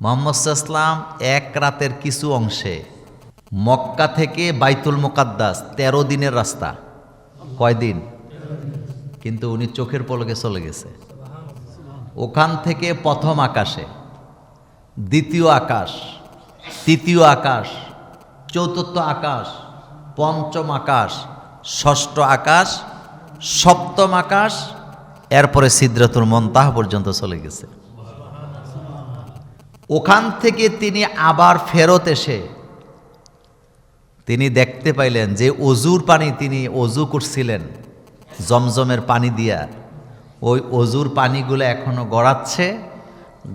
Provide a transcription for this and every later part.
মুহাম্মদ সাল্লাল্লাহু আলাইহি ওয়াসাল্লাম এক রাতের কিছু অংশে মক্কা থেকে বাইতুল মুকাদ্দাস 13 দিনের রাস্তা। কয় দিন? কিন্তু উনি চোখের পলকে চলে গেছে। ওখান থেকে প্রথম আকাশে, দ্বিতীয় আকাশ, তৃতীয় আকাশ, চতুর্থ আকাশ, পঞ্চম আকাশ, ষষ্ঠ আকাশ, সপ্তম আকাশ, এরপরে সিদরাতুল মুনতাহা পর্যন্ত চলে গেছে। ওখান থেকে তিনি আবার ফেরত এসে তিনি দেখতে পাইলেন যে অজুর পানি তিনি অজু করছিলেন জমজমের পানি দিয়া, ওই অজুর পানিগুলো এখনো গড়াচ্ছে।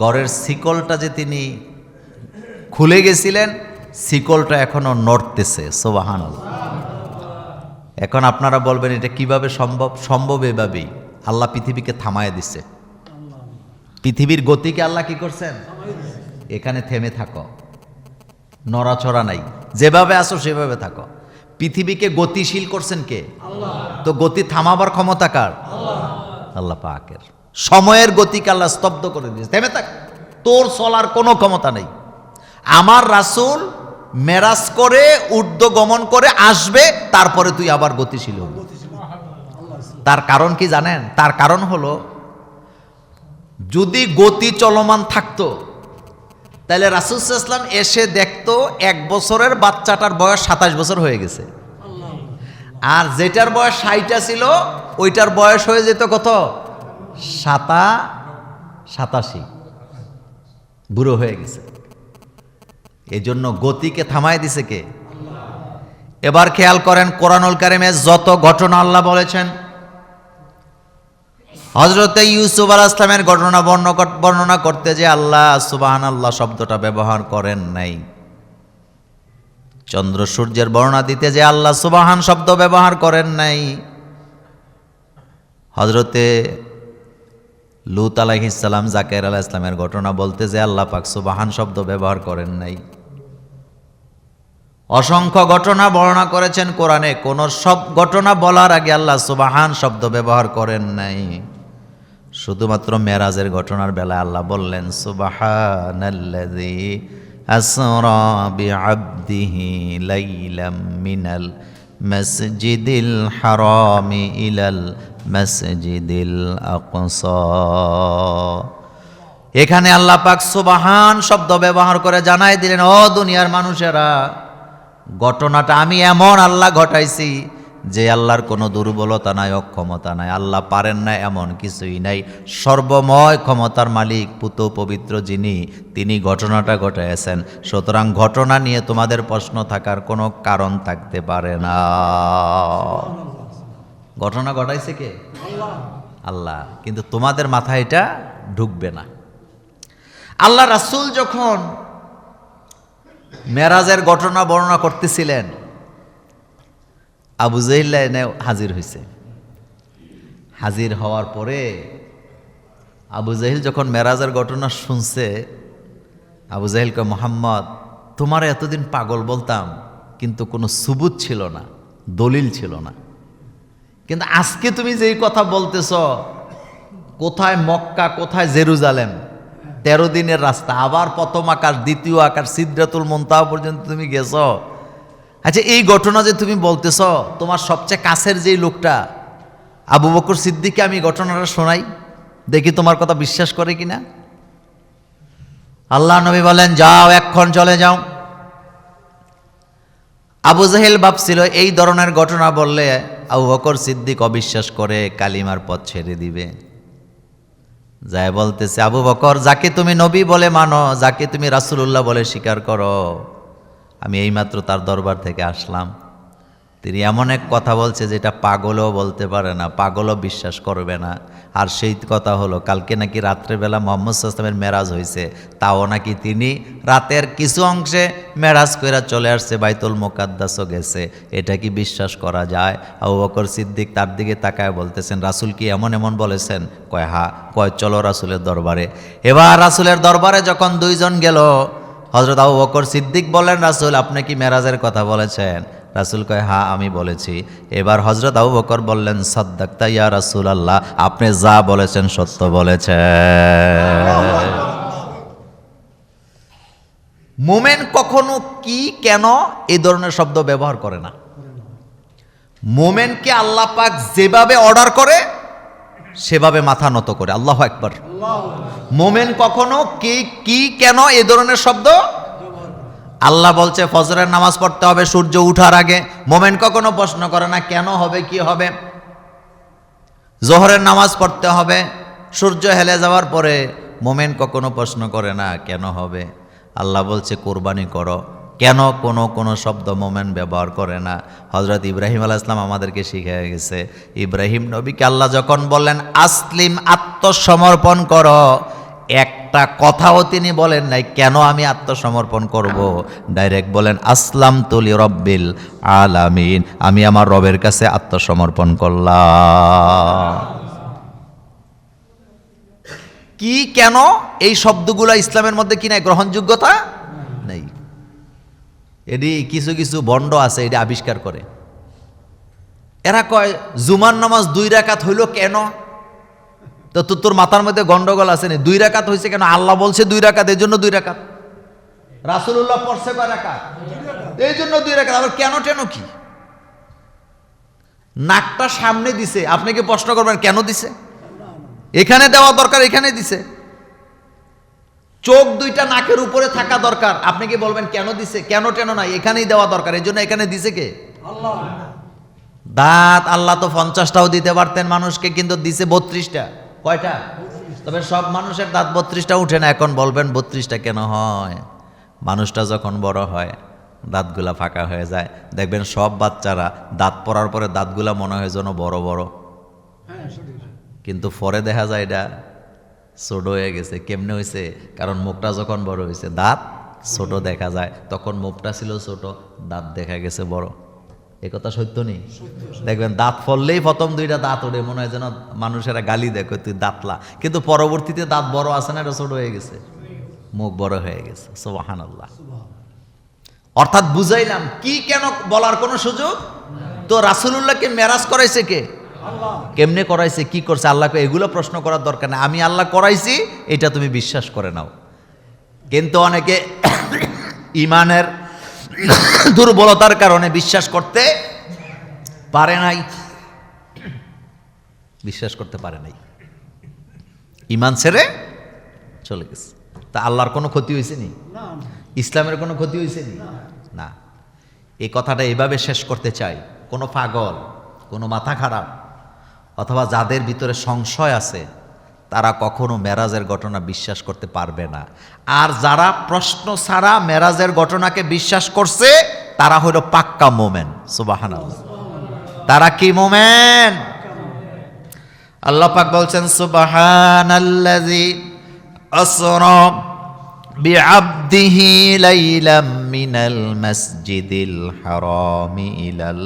গড়ের শিকলটা যে তিনি খুলে গেছিলেন, শিকলটা এখনো নড়তেছে। সুবহানাল্লাহ। এখন আপনারা বলবেন এটা কিভাবে সম্ভব? সম্ভব এভাবেই, আল্লাহ পৃথিবীকে থামায় দিছে। পৃথিবীর গতিকে আল্লাহ কি করছেন? এখানে থেমে থাকো, নড়াচড়া নাই, যেভাবে আসো সেভাবে থাকো। পৃথিবীকে গতিশীল করছেন কে? আল্লাহ। তো গতি থামাবার ক্ষমতা কার? আল্লাহ পাকের। সময়ের গতিকে আল্লাহ স্তব্ধ করে দিয়েছে, থেমে থাক, তোর চলার কোনো ক্ষমতা নেই। আমার রাসূল মেরাজ করে ঊর্ধ্ব গমন করে আসবে, তারপরে তুই আবার গতিশীল হবি। তার কারণ কি জানেন? তার কারণ হলো, যদি গতি চলমান থাকতো তাহলে রাসূল সাল্লাল্লাহু আলাইহি ওয়াসাল্লাম এসে দেখতো 1 বছরের বাচ্চাটার বয়স 27 বছর হয়ে গেছে, আর যেটার বয়স 60 ছিল ওইটার বয়স হয়ে যেত কত? 87, বুড়ো হয়ে গেছে। এই জন্য গতিকে থামায় দিছে কে? এবার খেয়াল করেন, কোরআনুল কারীমে যত ঘটনা আল্লাহ বলেছেন, হযরতে ইউসুফ আলাইহিস সালামের ঘটনা বর্ণনা করতে যে আল্লাহ সুবহানাল্লাহ শব্দটা ব্যবহার করেন নাই। চন্দ্র সূর্যের বর্ণনা দিতে যে আল্লাহ সুবহান শব্দ ব্যবহার করেন নাই। হযরতে লূত আলাইহিস সালাম, জাকের আলাইহিস সালামের ঘটনা বলতে যে আল্লাহ পাক সুবহান শব্দ ব্যবহার করেন নাই। অসংখ্য ঘটনা বর্ণনা করেছেন কোরআনে, কোন সব ঘটনা বলার আগে আল্লাহ সুবহান শব্দ ব্যবহার করেন নাই। শুধুমাত্র মেরাজের ঘটনার বেলায় আল্লাহ বললেন সুবহানাল্লাযী আসরা বিআবদিহি লাইলাম মিনাল মাসজিদিল হারামি ইলাল মাসজিদিল আকসা। এখানে আল্লাহ পাক সুবহান শব্দ ব্যবহার করে জানাই দিলেন, ও দুনিয়ার মানুষেরা, ঘটনাটা আমি এমন আল্লাহ ঘটাইছি যে আল্লাহর কোনো দুর্বলতা নাই, অক্ষমতা নাই। আল্লাহ পারেন না এমন কিছুই নাই। সর্বময় ক্ষমতার মালিক, পুত পবিত্র যিনি, তিনি ঘটনাটা ঘটাইছেন। সুতরাং ঘটনা নিয়ে তোমাদের প্রশ্ন থাকার কোনো কারণ থাকতে পারে না। ঘটনা ঘটাইছে কে? আল্লাহ। কিন্তু তোমাদের মাথায় এটা ঢুকবে না। আল্লাহ রাসূল যখন মেরাজের ঘটনা বর্ণনা করতেছিলেন, আবু জাহেল এনে হাজির হয়েছে। হাজির হওয়ার পরে আবু জাহেল যখন মেরাজের ঘটনা শুনছে, আবু জাহেল কয়, মুহাম্মদ, তোমার এতদিন পাগল বলতাম, কিন্তু কোনো সুবুত ছিল না, দলিল ছিল না। কিন্তু আজকে তুমি যেই কথা বলতেছ, কোথায় মক্কা, কোথায় জেরুজালেম, 13 দিনের রাস্তা, আবার প্রথম আকাশ, দ্বিতীয় আকাশ, সিদরাতুল মুনতাহা পর্যন্ত তুমি গেছ। আচ্ছা, এই ঘটনা যে তুমি বলতেছ, তোমার সবচেয়ে কাছের যেই লোকটা আবু বকর সিদ্দিককে আমি ঘটনাটা শোনাই, দেখি তোমার কথা বিশ্বাস করে কিনা। আল্লাহ নবী বলেন, যাও, এখন চলে যাও। আবু জাহেল ভাবছিল এই ধরনের ঘটনা বললে আবু বকর সিদ্দিক অবিশ্বাস করে কালিমার পথ ছেড়ে দিবে। যায় বলতেছে, আবু বকর, যাকে তুমি নবী বলে মানো, যাকে তুমি রাসূলুল্লাহ বলে স্বীকার করো, আমি এইমাত্র তার দরবার থেকে আসলাম। তিনি এমন এক কথা বলছে যেটা পাগলও বলতে পারে না, পাগলও বিশ্বাস করবে না। আর সেই কথা হলো, কালকে নাকি রাত্রেবেলা মুহাম্মদ সাল্লাল্লাহু আলাইহি ওয়াসাল্লামের মেরাজ হয়েছে, তাও নাকি তিনি রাতের কিছু অংশে মেরাজ কইরা চলে আসছে, বাইতুল মুকাদ্দাসও গেছে। এটা কি বিশ্বাস করা যায়? আবু বকর সিদ্দিক তার দিকে তাকায় বলতেছেন, রাসূল কি এমন এমন বলেছেন? কয় হ্যাঁ। কয় চলো রাসূলের দরবারে। এবার রাসূলের দরবারে যখন দুইজন গেল, হযরত আবু বকর সিদ্দিক বললেন, রাসূল, আপনি কি মেরাজের কথা বলেছেন? রাসূল কয়, হ্যাঁ আমি বলেছি। এবার হযরত আবু বকর বললেন, সাদ্দাকতা ইয়া রাসূলুল্লাহ, আপনি যা বলেছেন সত্য বলেছেন। মোমেন কখনো কি কেন এই ধরনের শব্দ ব্যবহার করে না। মোমেনকে আল্লাহ পাক যেভাবে অর্ডার করে সেভাবে মাথা নত করে। আল্লাহু আকবার। মোমেন কখনো কি কেন এই ধরনের শব্দ, আল্লাহ বলছে ফজরের নামাজ পড়তে হবে সূর্য উঠার আগে, মোমেন কখনো প্রশ্ন করে না কেন হবে কি হবে। জোহরের নামাজ পড়তে হবে সূর্য হেলে যাওয়ার পরে, মোমেন কখনো প্রশ্ন করে না কেন হবে। আল্লাহ বলছে কোরবানি করো, কেন কোনো শব্দ মোমেন ব্যবহার করে না। হযরত ইব্রাহিম আলাইহিস সালাম আমাদেরকে শিখিয়ে গেছে, ইব্রাহিম নবীকে আল্লাহ যখন বললেন আসলিম আত্মসমর্পণ করো, একটা কথাও তিনি বলেন নাই কেন আমি আত্মসমর্পণ করব, ডাইরেক্ট বলেন আসলামতু লিরাব্বিল আলামিন, আমি আমার রবের কাছে আত্মসমর্পণ করলাম। কি কেন এই শব্দগুলো ইসলামের মধ্যে কি নাই, গ্রহণযোগ্যতা নেই। এটি কিছু কিছু ভণ্ড আছে এটি আবিষ্কার করে। এরা কয় জুমার নামাজ 2 রাকাত হইল কেন, তো তোর মাথার মধ্যে গন্ডগোল আছে না। 2 রাকাত হয়েছে কেন, আল্লাহ বলছে 2 রাকাত এই জন্য 2 রাকাত, রাসূলুল্লাহ পড়ছে কয় রাকাত এই জন্য 2 রাকাত। আবার কেন কি, নাকটা সামনে দিছে, আপনি কি প্রশ্ন করবেন কেন দিছে, এখানে দেওয়া দরকার এখানে দিছে। চোখ 2টা নাকের উপরে থাকা দরকার, আপনি কি বলবেন কেন দিছে, কেন নাই, এখানেই দেওয়া দরকার, এই জন্য এখানে দিছে কে, আল্লাহ। দাঁত আল্লাহ তো 50টাও দিতে পারতেন মানুষকে, কিন্তু দিছে 32টা। কয়টা? তবে সব মানুষের দাঁত 32টা উঠে না। এখন বলবেন 32টা কেন হয়, মানুষটা যখন বড় হয় দাঁতগুলা ফাঁকা হয়ে যায়। দেখবেন সব বাচ্চারা দাঁত পড়ার পরে দাঁতগুলা মনে হয় যেন বড় বড়, কিন্তু পরে দেখা যায় এটা ছোট হয়ে গেছে। কেমনে হয়েছে, কারণ মুখটা যখন বড় হয়েছে দাঁত ছোট দেখা যায়, তখন মুখটা ছিল ছোট, দাঁত দেখা গেছে বড়। এ কথা সত্য নেই? দেখবেন দাঁত ফললেই প্রথম 2টা দাঁত ওঠে, মনে হয় যেন মানুষেরা গালি দেখো তুই দাঁতলা, কিন্তু পরবর্তীতে দাঁত বড় আছে না, এটা ছোট হয়ে গেছে, মুখ বড় হয়ে গেছে। সুবহানাল্লাহ। অর্থাৎ বুঝাইলাম কি কেন বলার কোনো সুযোগ তো। রাসূলুল্লাহকে মেরাজ করাইছে কে, আল্লাহ। কেমনে করাইছে, কি করছে, আল্লাহকে এগুলো প্রশ্ন করার দরকার নেই, আমি আল্লাহ করাইছি এটা তুমি বিশ্বাস করে নাও। কিন্তু অনেকে ইমানের দুর্বলতার কারণে বিশ্বাস করতে পারে নাই, ইমান ছেড়ে চলে গেছে। তা আল্লাহর কোনো ক্ষতি হয়েছে নি, ইসলামের কোনো ক্ষতি হয়েছে নি, না। এই কথাটা এভাবে শেষ করতে চাই, কোনো পাগল, কোনো মাথা খারাপ অথবা যাদের ভিতরে সংশয় আছে তারা কখনো মেরাজের ঘটনা বিশ্বাস করতে পারবে না। আর যারা প্রশ্ন ছাড়া মেরাজের ঘটনাকে বিশ্বাস করছে তারা হলো পাক্কা মোমেন। সুবহানাল্লাহ। তারা কি মোমেন? আল্লাহ পাক বলছেন সুবহানাল্লাযী আসরা বিআবদিহি লাইলাম মিনাল মাসজিদিল হারামি ইলাল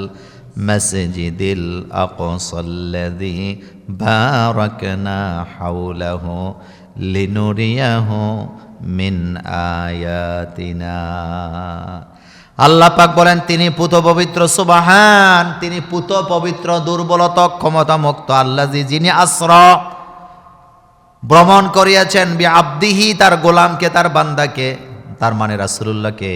মাসজিদিল আকসাল্লাযী বারাকনা হাওলাহু লিনুরিয়াহু মিন আয়াতিনা। আল্লাহ পাক বলেন তিনি পুত পবিত্র, সুবহান, তিনি পুত পবিত্র, দুর্বলতা ক্ষমতা মুক্ত। আল্লাযী, যিনি আসরা ভ্রমণ করিয়াছেন, বিআবদিহি তার গোলামকে, তার বান্দাকে, তার মানে রাসূলুল্লাহকে,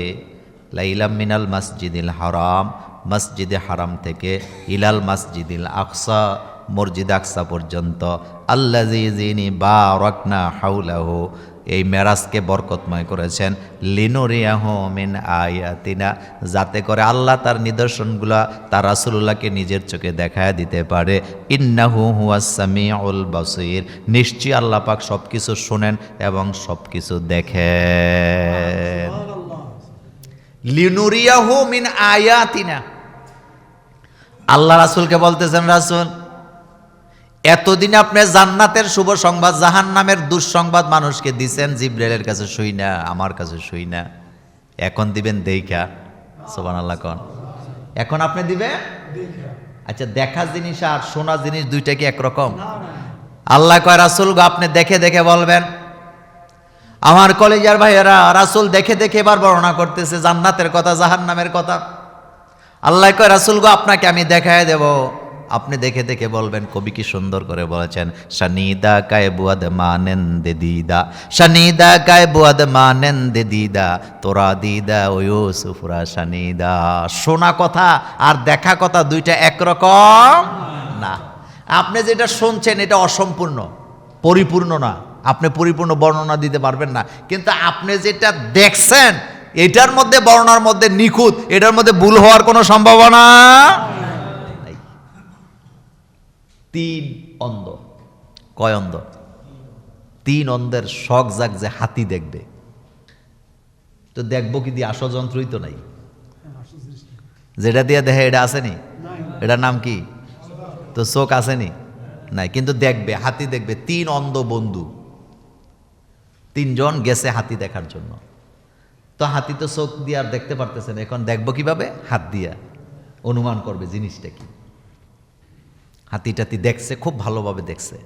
লাইলাম মিনাল মাসজিদিল হারাম, মসজিদে হারাম থেকে, ইলাল মাসজিদিল আকসা, মসজিদ আকসা পর্যন্ত, আল্লাযী, যিনি বারাকনা হাওলাহু, এই মেরাজকে বরকতময় করেছেন, লিনুরিয়াহু মিন আয়াতিনা, যাতে করে আল্লাহ তার নিদর্শনগুলা তার রাসূলুল্লাহকে নিজের চোখে দেখায় দিতে পারে। ইন্নাহু হুয়াস সামিউল বাসীর, নিশ্চয়ই আল্লাহ পাক সব কিছু শোনেন এবং সব কিছু দেখেন। লিনুরিয়াহু মিন আয়াতিনা, আল্লাহ রাসূলকে বলতেছেন, রাসূল এতদিন আপনি জান্নাতের শুভ সংবাদ, জাহান্নামের দুঃসংবাদ মানুষকে দিছেন, জিবরাইলের কাছে শুই না, আমার কাছে শুই না, এখন দিবেন দেইখা। সুবহানাল্লাহ। কোন এখন আপনি দিবেন? আচ্ছা, দেখা জিনিস আর শোনা জিনিস দুইটা কি একরকম? আল্লাহ কয় রাসূল গো আপনি দেখে দেখে বলবেন। আমার কলেজার ভাইয়েরা, রাসূল দেখে দেখে এবার বর্ণনা করতেছে জান্নাতের কথা, জাহান্নামের কথা। আল্লাহ কয় রাসূল গো আপনাকে আমি দেখায় দেব আপনি দেখে দেখে বলবেন কবি কি সুন্দর করে বলেছেন, শানিদা কায় বুয়াদ মানেন দে দিদা, শানিদা কায় বুয়াদ মানেন দে দিদা, তোরা দিদা ও ইউসুফরা শানিদা। শোনা কথা আর দেখা কথা দুইটা একরকম না। আপনি যেটা শুনছেন এটা অসম্পূর্ণ, পরিপূর্ণ না, আপনি পরিপূর্ণ বর্ণনা দিতে পারবেন না। কিন্তু আপনি যেটা দেখছেন এটার মধ্যে বর্ণনার মধ্যে নিখুঁত, এটার মধ্যে ভুল হওয়ার কোনো সম্ভাবনা নাই। তিন অন্ধ, কয় অন্ধ? তিন অন্ধের শখ জাগ যে হাতি দেখবে, তো দেখবো কি দিয়ে? আসযন্ত্রই তো নাই, যেটা দিয়ে দেখে এটা আসেনি, এটার নাম কি? তো চোখ আসেনি, নাই, কিন্তু দেখবে, হাতি দেখবে। তিন অন্ধ বন্ধু, তিনজন গেছে হাতি দেখার জন্য। তো হাতি তো চোখ দিয়ে আর দেখতে পারতেছে না, এখন দেখবো কিভাবে? হাত দিয়া অনুমান করবে জিনিসটা কি। হাতি টাতি দেখছে, খুব ভালোভাবে দেখছে,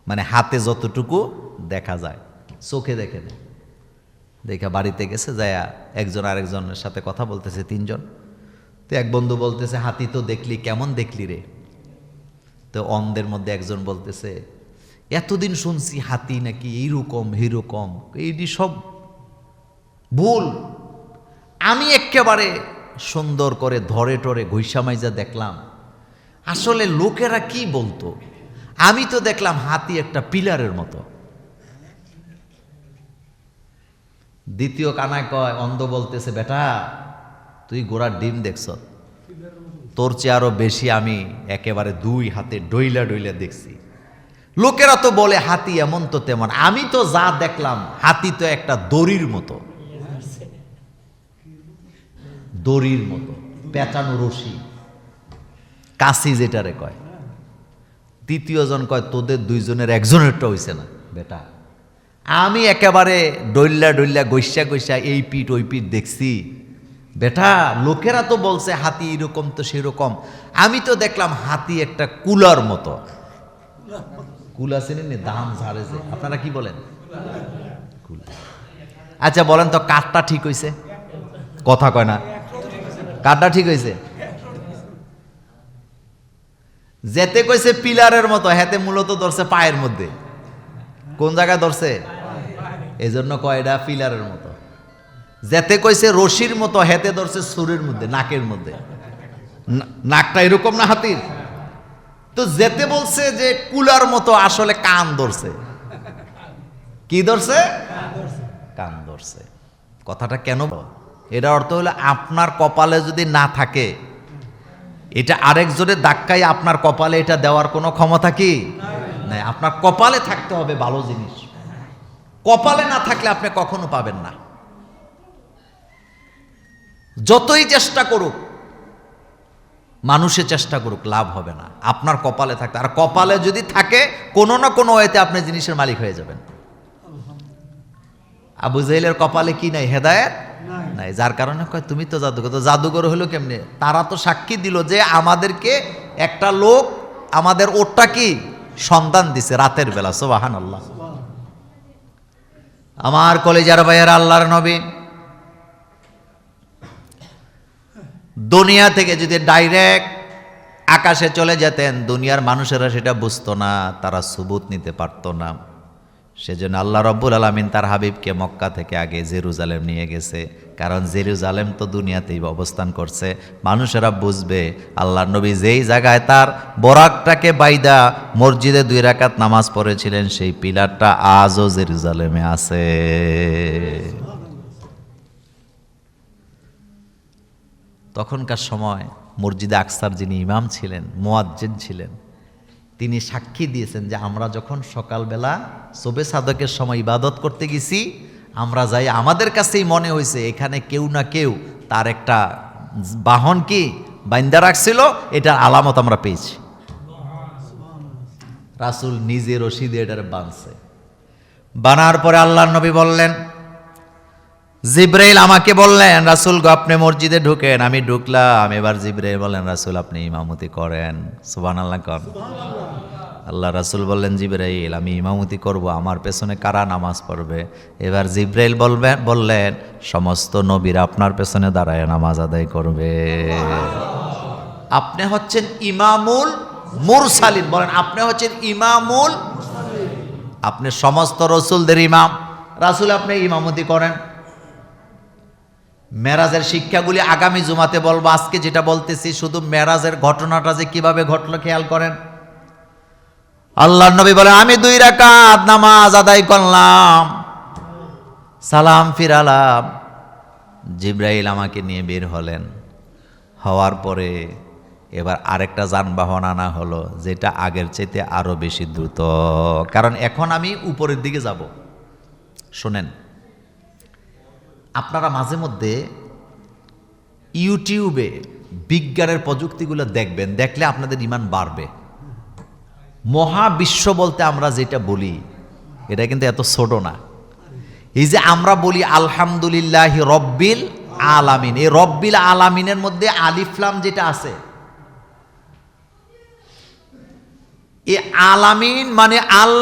মানে হাতে যতটুকু দেখা যায় চোখে দেখে না। দেখা বাড়িতে গেছে, যায়া একজন আরেকজনের সাথে কথা বলতেছে, তিনজন। তো এক বন্ধু বলতেছে, হাতি তো দেখলি, কেমন দেখলি রে? তো অন্ধের মধ্যে একজন বলতেছে, এতদিন শুনছি হাতি নাকি এইরকম এইরকম, এইটি সব ভুল। আমি একেবারে সুন্দর করে ধরে টরে ঘইসা মাইজা দেখলাম, আসলে লোকেরা কি বলতো, আমি তো দেখলাম হাতি একটা পিলারের মতো। দ্বিতীয় কানায় কয়, অন্ধ বলতেছে, বেটা তুই ঘোড়ার ডিম দেখছ, তোর চেয়ে আরো বেশি আমি একেবারে দুই হাতে ডইলা ডইলা দেখছি। লোকেরা তো বলে হাতি এমন তো তেমন, আমি তো যা দেখলাম হাতি তো একটা দড়ির মতো, দড়ির মতো পেঁচানো রশি, কাশি যেটারে কয়। তৃতীয় জন কয়, তোদের দুইজনের একজনেরটা হইছে না বেটা, আমি একেবারে ডইল্লা ডইল্লা গৈসা গৈসা এই পিঠ ওই পিঠ দেখছি বেটা। লোকেরা তো বলছে হাতি এরকম তো সেরকম, আমি তো দেখলাম হাতি একটা কুলার মতো। কুলা চেনেন? দাম ঝাড়ে যে, আপনারা কি বলেন? কুলা। আচ্ছা বলেন তো, কাঠটা ঠিক হইছে? কথা কয় না, কাঠটা ঠিক হইছে? যেতে কইছে পিলারের মতো, হেতে মূলত ধরছে পায়ের মধ্যে। কোন জায়গায় ধরছে? এই জন্য কয় এটা পিলারের মতো। যেতে কইছে রশির মতো, হেতে ধরছে সুরের মধ্যে, নাকের মধ্যে। নাকটা এরকম না হাতির? তো যেতে বলছে যে কুলার মতো, আসলে কান ধরছে। কি ধরছে? কান ধরছে। কথাটা কেন? এটা অর্থ হলো, আপনার কপালে যদি না থাকে, এটা আরেকজনের ধাক্কায় আপনার কপালে এটা দেওয়ার কোনো ক্ষমতা কি নাই। আপনার কপালে থাকতে হবে ভালো জিনিস, কপালে না থাকলে আপনি কখনো পাবেন না। যতই চেষ্টা করুক, মানুষে চেষ্টা করুক, লাভ হবে না। আপনার কপালে থাকতে, আর কপালে যদি থাকে কোনো না কোনো ওয়েতে আপনি জিনিসের মালিক হয়ে যাবেন। আবু জাহেলের কপালে কি নাই? হেদায়েত নাই, যার কারণে কয় তুমি তো জাদুঘর। তো জাদুঘর হলো কেমনে? তারা তো সাক্ষী দিল যে আমাদেরকে একটা লোক আমাদের ওটটা কি সন্তান দিছে রাতের বেলা। সুবহানাল্লাহ। আমার কলেজার ভাইয়েরা, আল্লাহর নবী দুনিয়া থেকে যদি ডাইরেক্ট আকাশে চলে যেতেন, দুনিয়ার মানুষেরা সেটা বুঝতো না, তারা সুবুত নিতে পারতো না। সেজন্য আল্লাহ রব্বুল আলামিন তার হাবিবকে মক্কা থেকে আগে জেরুজালেম নিয়ে গেছে, কারণ জেরুজালেম তো দুনিয়াতেই অবস্থান করছে। মানুষেরা বুঝবে আল্লাহর নবী যেই জায়গায় তার বরাকটাকে বাইদা মসজিদে 2 রাকাত নামাজ পড়েছিলেন, সেই পিলারটা আজও জেরুজালেমে আছে। তখনকার সময় মসজিদে আকসার যিনি ইমাম ছিলেন, মুয়াজ্জিন ছিলেন, তিনি সাক্ষী দিয়েছেন যে আমরা যখন সকালবেলা শবে সাদকের সময় ইবাদত করতে গেছি, আমরা যাই, আমাদের কাছেই মনে হয়েছে এখানে কেউ না কেউ তার একটা বাহন কি বাইন্দা রাখছিল, এটার আলামত আমরা পেয়েছি। রাসূল নিজে রশিদে এটার বাঁধছে। বানার পরে আল্লাহর নবী বললেন, জিব্রাইল আমাকে বললেন, রাসূল গো আপনি মসজিদে ঢুকেন। আমি ঢুকলাম। এবার জিব্রাইল বললেন, রাসূল আপনি ইমামতি করেন। সুবহানাল্লাহ কর। আল্লাহ রাসূল বললেন, জিব্রাইল আমি ইমামতি করব, আমার পেছনে কারা নামাজ পড়বে? এবার জিব্রাইল বললেন, সমস্ত নবীরা আপনার পেছনে দাঁড়ায় নামাজ আদায় করবে। আপনি হচ্ছেন ইমামুল মুরসালিন। বলেন, আপনি হচ্ছেন ইমামুল, আপনি সমস্ত রসুলদের ইমাম। রাসূল আপনি ইমামতি করেন। মেরাজের শিক্ষাগুলি আগামী জুমাতে বলবো। আজকে যেটা বলতেছি শুধু মেরাজের ঘটনাটা যে কিভাবে ঘটলো খেয়াল করেন। আল্লাহর নবী বলেন, আমি 2 রাকাত নামাজ আদায় করলাম, সালাম ফিরালাম, জিব্রাইল আমাকে নিয়ে বের হলেন। হওয়ার পরে এবার আরেকটা যানবাহন আনা হলো, যেটা আগের চাইতে আরো বেশি দ্রুত, কারণ এখন আমি উপরের দিকে যাব। শোনেন, আপনারা মাঝে মধ্যে ইউটিউবে বিজ্ঞানের প্রযুক্তিগুলো দেখবেন, দেখলে আপনাদের ঈমান বাড়বে। মহাবিশ্ব বলতে আমরা যেটা বলি এটা কিন্তু এত ছোট না। এই যে আমরা বলি আলহামদুলিল্লাহি রব্বিল আলামিন, এই রব্বিল আলামিনের মধ্যে আলিফ লাম যেটা আছে, এই আলামিন মানে আল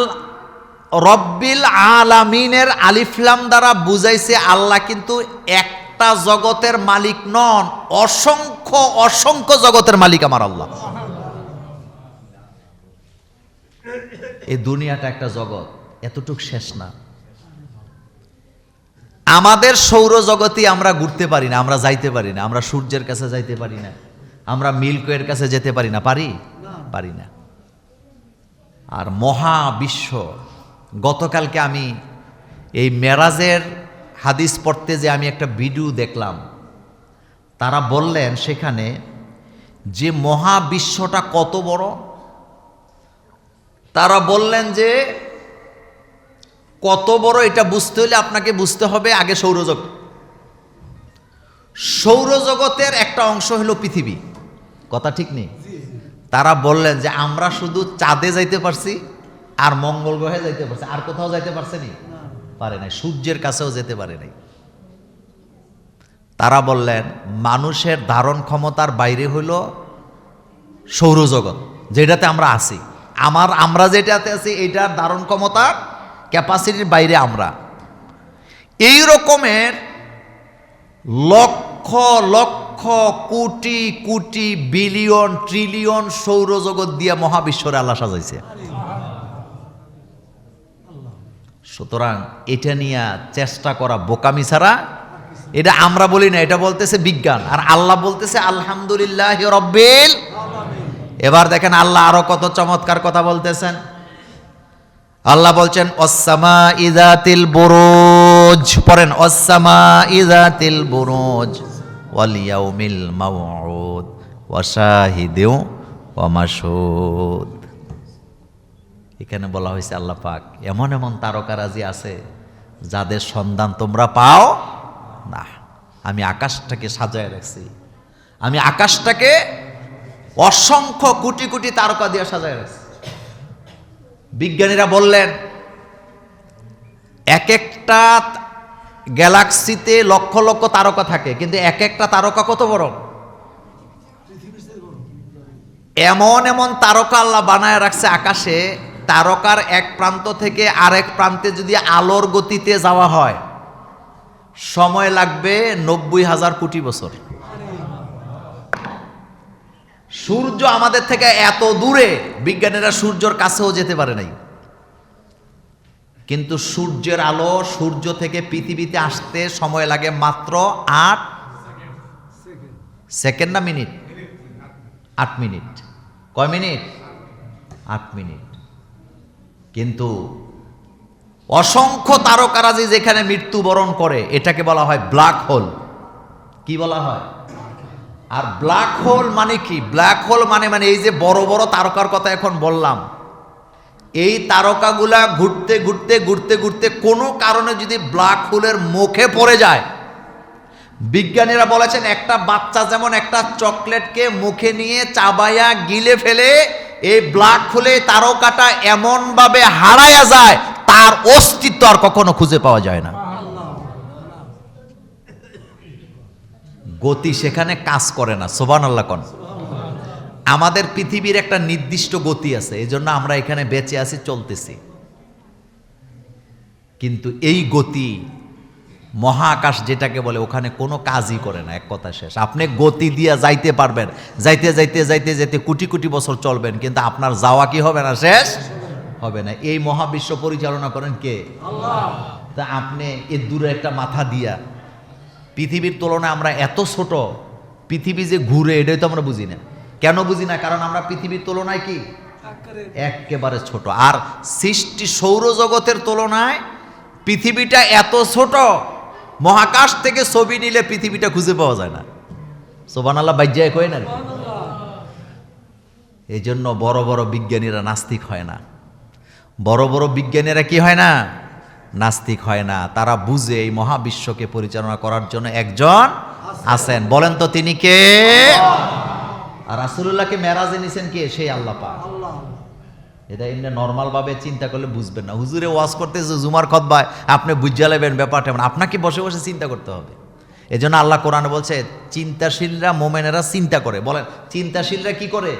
রব্বিল আলামিনের আলিফ লাম দ্বারা বুঝাইছে আল্লাহ কিন্তু একটা জগতের মালিক নন, অসংখ্য অসংখ্য জগতের মালিক আমার আল্লাহ। এই দুনিয়াটা একটা জগৎ, এতটুক শেষ না। আমাদের সৌরজগতে আমরা ঘুরতে পারি না, আমরা যাইতে পারি না, আমরা সূর্যের কাছে যাইতে পারি না, আমরা মিল্কওয়ের কাছে যেতে পারি না, পারি না। আর মহাবিশ্ব, গতকালকে আমি এই মেরাজের হাদিস পড়তে যে আমি একটা ভিডিও দেখলাম, তারা বললেন সেখানে যে মহাবিশ্বটা কত বড়। তারা বললেন যে কত বড় এটা বুঝতে হলে আপনাকে বুঝতে হবে আগে সৌরজগৎ। সৌরজগতের একটা অংশ হলো পৃথিবী, কথা ঠিক নেই? তারা বললেন যে আমরা শুধু চাঁদে যাইতে পারছি আর মঙ্গল গ্রহে যাইতে পারছি, আর কোথাও যাইতে পারছে নি? পারে নাই। সূর্যের কাছেও যেতে পারে নাই। তারা বললেন মানুষের ধারণ ক্ষমতার বাইরে হইল সৌরজগৎ, যেটাতে আমরা আছি। আমরা যেটাতে আছি এটার ধারণ ক্ষমতার ক্যাপাসিটির বাইরে আমরা। এই রকমের লক্ষ লক্ষ কোটি কোটি বিলিয়ন ট্রিলিয়ন সৌরজগৎ দিয়ে মহাবিশ্বরে আল্লাহ সাজাইছে। সুতরাং এটা নিয়ে চেষ্টা করা বোকামি ছাড়া, এটা আমরা বলি না, এটা বলতেছে বিজ্ঞান, আর আল্লাহ বলতেছে আলহামদুলিল্লাহি রব্বিল। এবার দেখেন আল্লাহ আরো কত চমৎকার কথা বলতেছেন। আল্লাহ বলছেন অসসামা ইযাতিল বুরুজ, পড়েন অসসামা ইযাতিল বুরুজ ওয়াল ইয়াউমিল মাউউদ ওয়া শাহিদিন ওয়া মাশহুদ। এখানে বলা হয়েছে আল্লাহ পাক এমন এমন তারকারাজি আছে যাদের সন্ধান তোমরা পাও না। আমি আকাশটাকে সাজায় রাখছি, আমি আকাশটাকে অসংখ্য কোটি কোটি তারকা দিয়ে সাজায় রাখছি। বিজ্ঞানীরা বললেন এক একটা গ্যালাক্সিতে লক্ষ লক্ষ তারকা থাকে, কিন্তু এক একটা তারকা কত বড়? এমন এমন তারকা আল্লাহ বানায় রাখছে আকাশে, তারকার এক প্রান্ত থেকে আরেক প্রান্তে যদি আলোর গতিতে যাওয়া হয় সময় লাগবে 90,000 কোটি বছর। সূর্য আমাদের থেকে এত দূরে, বিজ্ঞানীরা সূর্যের কাছেও যেতে পারে নাই, কিন্তু সূর্যের আলো সূর্য থেকে পৃথিবীতে আসতে সময় লাগে মাত্র 8 সেকেন্ড না মিনিট? 8 মিনিট। কয় মিনিট? 8 মিনিট। কিন্তু অসংখ্য তারকারাজি যেখানে মৃত্যুবরণ করে এটাকে বলা হয় ব্ল্যাক হোল। কি বলা হয়? আর ব্ল্যাক হোল মানে কি? ব্ল্যাক হোল মানে এই যে বড় বড় তারকার কথা এখন বললাম, এই তারকাগুলা ঘুরতে ঘুরতে ঘুরতে ঘুরতে কোনো কারণে যদি ব্ল্যাক হোলের মুখে পড়ে যায়, বিজ্ঞানীরা বলেছেন একটা বাচ্চা যেমন একটা চকলেটকে মুখে নিয়ে চাবাইয়া গিলে ফেলে, এই ব্ল্যাক হোলে তারকাটা এমন ভাবে হারায়া যায় তার অস্তিত্ব আর কখনো খুঁজে পাওয়া যায় না। গতি সেখানে কাজ করে না। সুবহানাল্লাহ কোন। আমাদের পৃথিবীর একটা নির্দিষ্ট গতি আছে, এই জন্য আমরা এখানে বেঁচে আছি, চলতেছি। কিন্তু এই গতি মহাকাশ যেটাকে বলে, ওখানে কোনো কাজই করে না, এক কথা শেষ। আপনি গতি দিয়ে যাইতে পারবেন, যাইতে যাইতে যাইতে যাইতে কোটি কোটি বছর চলবেন, কিন্তু আপনার যাওয়া কি হবে না, শেষ হবে না। এই মহাবিশ্ব পরিচালনা করেন কে? আল্লাহ। তা আপনি এর দূরে একটা মাথা দিয়া, পৃথিবীর তুলনায় আমরা এত ছোট, পৃথিবী যে ঘুরে এটাই তো আমরা বুঝি না। কেন বুঝি না? কারণ আমরা পৃথিবীর তুলনায় কি একেবারে ছোট। আর সৃষ্টি সৌরজগতের তুলনায় পৃথিবীটা এত ছোট, মহাকাশ থেকে ছবি নিলে পৃথিবীটা খুঁজে পাওয়া যায় না। সুবহানাল্লাহ বাইজ্জায় কয় না। এই জন্য বড় বড় বিজ্ঞানীরা নাস্তিক হয় না। বড় বড় বিজ্ঞানীরা কি হয় না? নাস্তিক হয় না। তারা বুঝে এই মহাবিশ্বকে পরিচালনা করার জন্য একজন আছেন। বলেন তো তিনি কে? আর রাসূলুল্লাহকে মেরাজে নিছেন কে? সেই আল্লাহ পাক। এটা এমনি নর্মাল ভাবে চিন্তা করলে বুঝবেন না। হুজুরে ওয়াজ করতেছে জুমার খুতবায়, আপনি বুঝা নেবেন ব্যাপারটা, আপনাকে বসে বসে চিন্তা করতে হবে। এজন্য আল্লাহ কোরআনে বলছে, চিন্তাশীলরা মোমেনেরা চিন্তা করে। বলেন, চিন্তাশীলরা কি করে?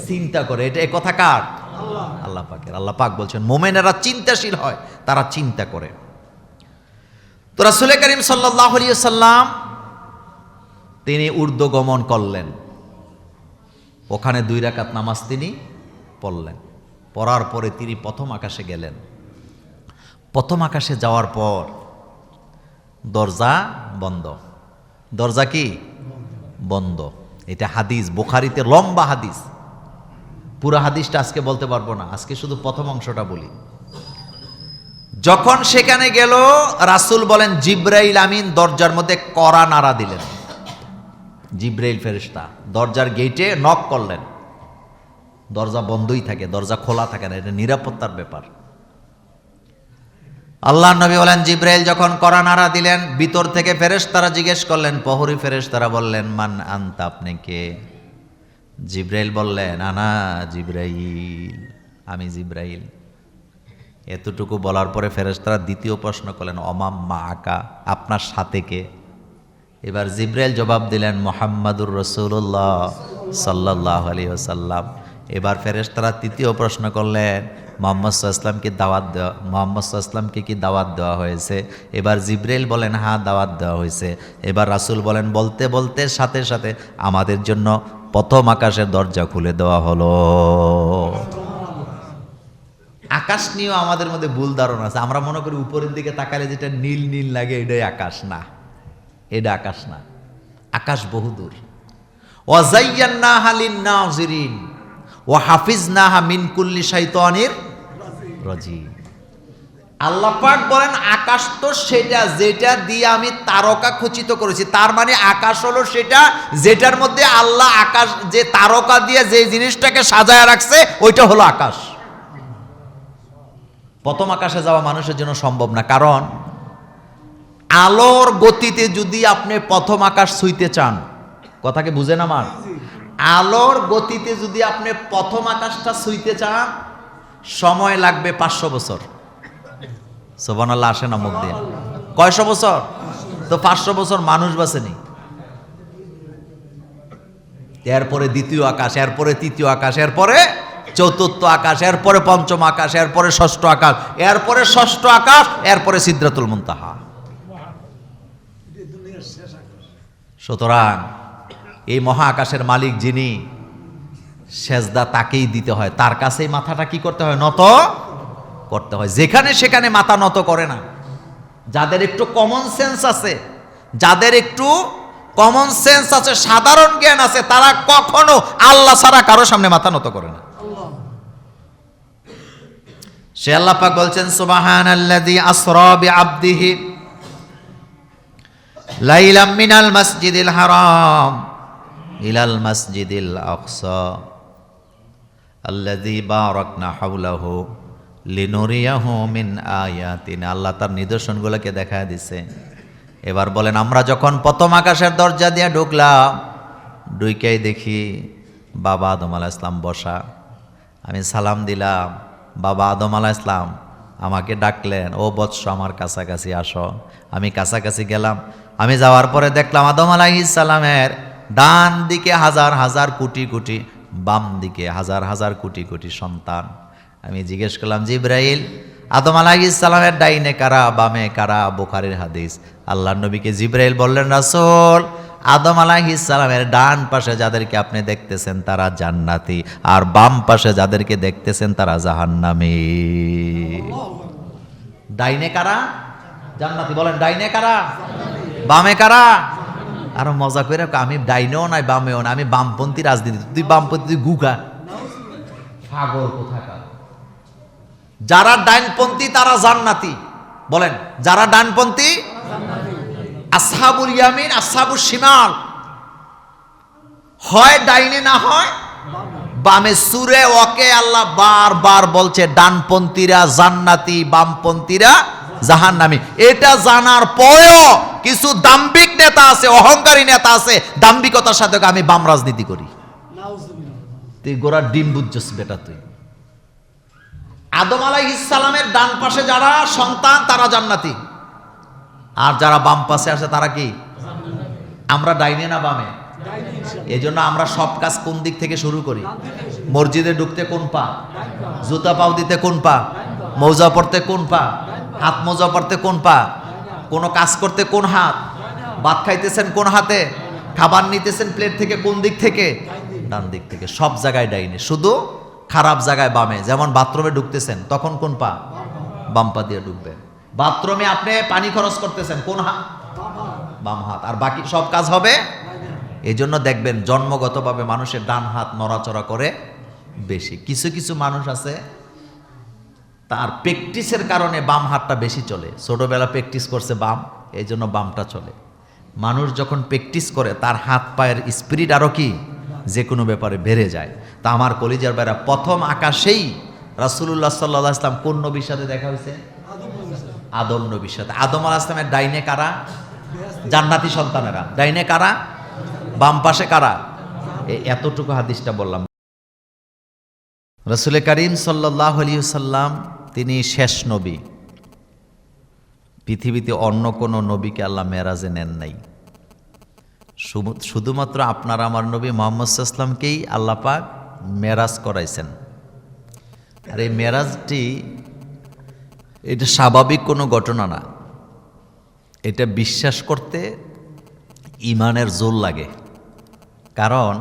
চিন্তা করে। এটা এই কথা কার? আল্লাহ পাকের। আল্লাহ পাক বলছেন মোমেনেরা চিন্তাশীল হয়, তারা চিন্তা করে। তো রাসূল করিম সাল্লাল্লাহু আলাইহি ওয়াসাল্লাম তিনি ঊর্ধ্বগমন করলেন। ওখানে 2 রাকাত নামাজ তিনি পড়লেন। পড়ার পরে তিনি প্রথম আকাশে গেলেন। প্রথম আকাশে যাওয়ার পর দরজা বন্ধ। দরজা কি? বন্ধ। এটা হাদিস, বুখারীতে লম্বা হাদিস। পুরো হাদিসটা আজকে বলতে পারবো না, আজকে শুধু প্রথম অংশটা বলি। যখন সেখানে গেল, রাসূল বলেন জিবরাইল আমিন দরজার মধ্যে কড়া নাড়া দিলেন। জিবরাইল ফেরেশতা দরজার গেটে নক করলেন। দরজা বন্ধই থাকে, দরজা খোলা থাকে না, এটা নিরাপত্তার ব্যাপার। আল্লাহর নবী বলেন জিবরাইল যখন কড়া নাড়া দিলেন, ভিতর থেকে ফেরেশতারা জিজ্ঞেস করলেন, প্রহরী ফেরেশতারা বললেন মান আনতা, আপনি কে? জিবরাইল বললেন আনা জিবরাইল, আমি জিবরাইল। এতটুকু বলার পরে ফেরেশতারা দ্বিতীয় প্রশ্ন করলেন অমাম মা আকা, আপনার সাথে কে? এবার জিবরাইল জবাব দিলেন মুহাম্মাদুর রাসূলুল্লাহ সাল্লাল্লাহু আলাইহি ওয়াসাল্লাম। এবার ফেরেশতারা তৃতীয় প্রশ্ন করলেন মুহাম্মদ সাল্লাল্লাহু আলাইহি ওয়াসাল্লামকে কি দাওয়াত দেওয়া হয়েছে? এবার জিবরাইল বলেন হ্যাঁ দাওয়াত দেওয়া হয়েছে। এবার রাসূল বলেন বলতে বলতে সাথে সাথে আমাদের জন্য প্রথম আকাশের দরজা খুলে দেওয়া হলো। আকাশ নিয়েও আমাদের মধ্যে ভুল ধারণা আছে। আমরা মনে করি উপরের দিকে তাকালে যেটা নীল নীল লাগে এটাই আকাশ। না, এটা আকাশ না, আকাশ বহুদূর। ওয়াজাইয়ান্নাহা লিন-নাযিরিন ওয়া হাফিজনাহা মিন কুল্লি শাইতানির রাজিম। আল্লাহ পাক বলেন আকাশ তো সেটা যেটা দিয়ে আমি তারকা খচিত করেছি। তার মানে আকাশ হলো সেটা যেটার মধ্যে আল্লাহ আকাশ যে তারকা দিয়ে যে জিনিসটাকে সাজায় রাখছে ওইটা হলো আকাশ। প্রথম আকাশে যাওয়া মানুষের জন্য সম্ভব না, কারণ আলোর গতিতে যদি আপনি প্রথম আকাশ ছুঁইতে চান, কথাকে বুঝেন আমার, আলোর গতিতে যদি আপনি প্রথম আকাশটা ছুঁইতে চান সময় লাগবে 500 বছর। সুবহানাল্লাহ, আসে না মুখ দিয়ে? কয়শো বছর? তো 500 বছর মানুষ বাঁচেনি। এরপরে দ্বিতীয় আকাশ, এরপরে তৃতীয় আকাশ, এরপরে চতুর্থ আকাশ, এরপরে পঞ্চম আকাশ, এরপরে ষষ্ঠ আকাশ, এরপরে ষষ্ঠ আকাশ, এরপরে সিদরাতুল মুনতাহা। সুতরাং এই মহা আকাশের মালিক যিনি, সেজদা তাকেই দিতে হয়, তার কাছেই মাথাটা কি করতে হয়? নত করতে হয়। যেখানে সেখানে মাথা নত করে না। যাদের একটু কমন সেন্স আছে, যাদের একটু কমন সেন্স আছে, সাধারণ জ্ঞান আছে, তারা কখনো আল্লাহ ছাড়া কারো সামনে মাথা নত করে না। সে আল্লাহ পাক বলছেন সুবহানাল্লাযী আসরা বিআবদিহি লাইলাম মিনাল মাসজিদিল হারাম ইলাল মাসজিদিল আকসা আল্লাযী বারাকনা হাওলাহু লিনুরিয়াহু মিন আয়াতিনা। আল্লাহ তার নিদর্শনগুলোকে দেখায় দিছে। এবার বলেন আমরা যখন প্রথম আকাশের দরজা দিয়ে ঢুকলাম, ঢুকেই দেখি বাবা আদম আলাইহিস সালাম বসা। আমি সালাম দিলাম, বাবা আদম আলাইহিস সালাম আমাকে ডাকলেন, ও বৎস আমার কাছাকাছি আসো। আমি কাছাকাছি গেলাম। আমি যাওয়ার পরে দেখলাম আদম আলাইহিস সালামের ডান দিকে হাজার হাজার কোটি কোটি, বাম দিকে হাজার হাজার কোটি কোটি সন্তান। আমি জিজ্ঞেস করলাম জিবরাইল আদম আলাইহিস সালামের ডাইনে কারা বামে কারা? বুখারীর হাদিস। আল্লাহর নবীকে জিবরাইল বললেন, রাসূল আদম আলাইহিস সালামের ডান পাশে যাদেরকে আপনি দেখতেছেন তারা জান্নাতি, আর বাম পাশে যাদেরকে দেখতেছেন তারা জাহান্নামী। ডাইনে কারা? জান্নাতি। বলেন ডাইনে কারা? বামে কারা? আরো মজা করে, আমি ডাইনেও নাই বামেও না, আমি বামপন্থী রাজনীতি। তুই বামপন্থী, তুই গুকা সাগর কোথাকার। যারা ডাইনপন্থী তারা জান্নাতি। বলেন যারা ডানপন্থী, আসহাবুল ইয়ামিন আসহাবুল শিমাল, হয় ডাইনে না হয় বামে। সূরা ওয়াকে আল্লাহ বারবার বলছে ডানপন্থীরা জান্নাতি, বামপন্থীরা জাহান্নামী। এটা জানার পরেও কিছু দাম্ভিক নেতা আছে, অহংকারী নেতা আছে, দাম্ভিকতার সাথে আমি বাম রাজনীতি করি। তুই গোড়ার ডিম বুঝছস বেটা তুই। আদম আলাইহিস সালামের ডান পাশে যারা সন্তান তারা জান্নাতি, আর যারা বাম পাশে আসে তারা কি? আমরা ডাইনে না বামে? এজন্য আমরা সব কাজ কোন দিক থেকে শুরু করি? মসজিদে ঢুকতে কোন পা? জুতা পাও দিতে কোন পা? মৌজা পড়তে কোন পা? হাত মোজা পড়তে কোন পা? কোনো কাজ করতে কোন হাত? ভাত খাইতেছেন কোন হাতে? খাবার নিতেছেন প্লেট থেকে কোন দিক থেকে? ডান দিক থেকে। সব জায়গায় ডাইনে, শুধু খারাপ জায়গায় বামে। যেমন বাথরুমে ঢুকতেছেন তখন কোন পা? বাম পা দিয়ে ঢুকবেন। বাথরুমে আপনি পানি খরচ করতেছেন কোন হাত? বাম হাত। আর বাকি সব কাজ হবে। এই জন্য দেখবেন জন্মগতভাবে মানুষের ডান হাত নড়াচড়া করে বেশি। কিছু কিছু মানুষ আছে তার প্র্যাকটিসের কারণে বাম হাতটা বেশি চলে। ছোটবেলা প্র্যাকটিস করছে বাম, এই জন্য বামটা চলে। মানুষ যখন প্র্যাকটিস করে তার হাত পায়ের স্পিরিট আরও কি যে কোনো ব্যাপারে বেড়ে যায়। তা আমার কলিজার বেড়া, প্রথম আকাশেই রাসূলুল্লাহ সাল্লাল্লাহু আলাইহি ওয়াসাল্লাম কোন নবীর সাথে দেখা হয়েছে? আদম নবীর সাথে। আদম আলাইহিস সালামের ডাইনে কারা? জান্নাতি সন্তানেরা। ডাইনে কারা? বাম পাশে কারা? এতটুকু হাদিসটা বললাম। রাসূল করিম সাল্লাল্লাহু আলাইহি ওয়াসাল্লাম তিনি শেষ নবী। পৃথিবীতে অন্য কোনো নবীকে আল্লাহ মেরাজে নেন নাই। শুধুমাত্র আপনার আমার নবী মুহাম্মদ সাল্লাল্লাহু আলাইহি ওয়াসাল্লামকেই আল্লাহ পাক মেরাজ করাইছেন। আর এই মেরাজটি এটা স্বাভাবিক কোনো ঘটনা না। এটা বিশ্বাস করতে ইমানের জোর লাগে। কারণ